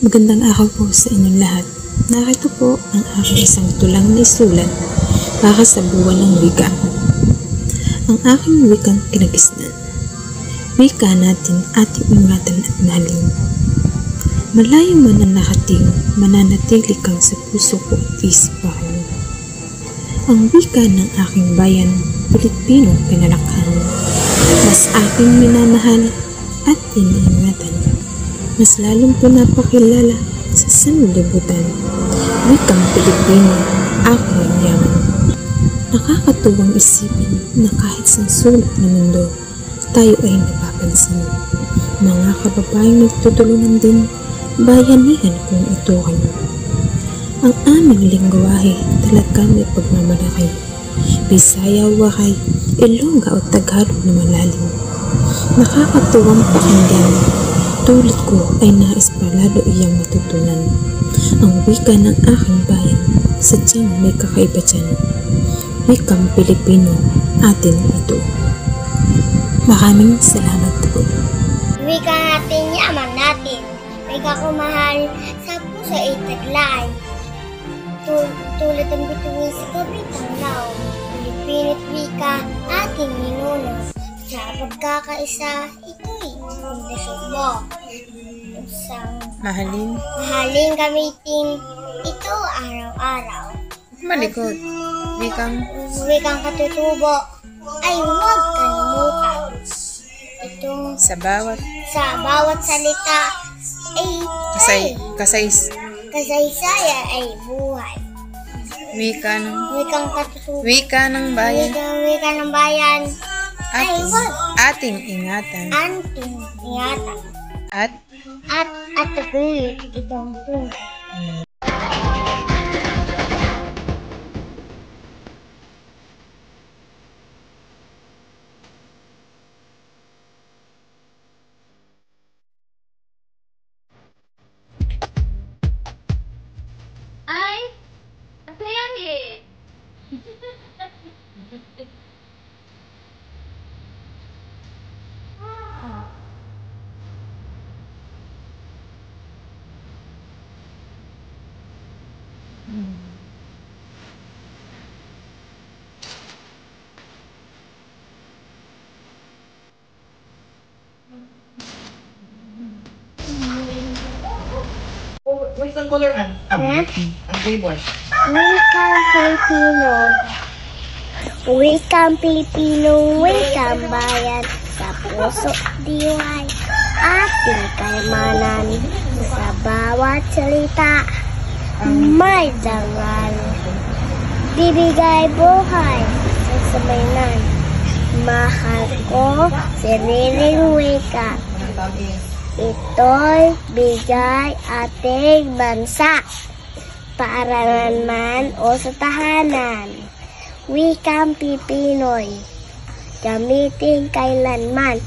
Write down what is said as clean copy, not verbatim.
Magandang araw po sa inyong lahat. Narito po ang aking isang tulang na isulat para sa buwan ng wika. Ang aking wikang kinagisnan. Wika natin ating ingatan at mahalin. Malayo man ang nakating, mananatili kang sa puso ko at isip ako. Ang wika ng aking bayan, Pilipinong pinalakhan. Mas aking minamahal at iniingatan. Mas lalong pinapakilala sa sanlibutan. Wikang Pilipino, aking yaman. Nakakatuwang isipin na kahit sa sulok na mundo, tayo ay napapansin. Mga kababayang nagtutulungan din, bayanihan kung itukan. Ang aming lingwahe talaga may pagmamalaki. Bisaya, Waray, Ilongga o Tagalog na malalim. Nakakatuwang pakinggan. Tulad ko ay nais pa lalo iyang matutunan. Ang wika ng aking bayan, sadyang may kakaiba dyan. Wikang Pilipino, atin ito. Maraming salamat po. Wika natin, yaman natin. Wika ko mahal, sa puso ay taglay. Tulad ang bituin sa gabi tanglaw. Pilipino't wika, ating ninuno. Sa pagkakaisa, ito'y pundasyon mo. Mahalin gamitin ito araw-araw. Malikot. Wikang katutubo ay huwag kalimutan. Itong Sa bawat salita ay kasaysaya ay buhay. Wikang katutubo. Wika ng bayan. Wika ng bayan. Ating ingatan. At Tagay itong buhay. Ay, ang sayang eh. What's the color ang flavor? Wikang Pilipino, wikang bayan, sa puso diway, ating kayamanan, sa bawat salita, may dangal, bibigay buhay sa sabaynan. Mahal ko sariling wika, ito'y bigay ating bansa, paaralan man o sa tahanan. Wikang Pipinoy, gamitin kailanman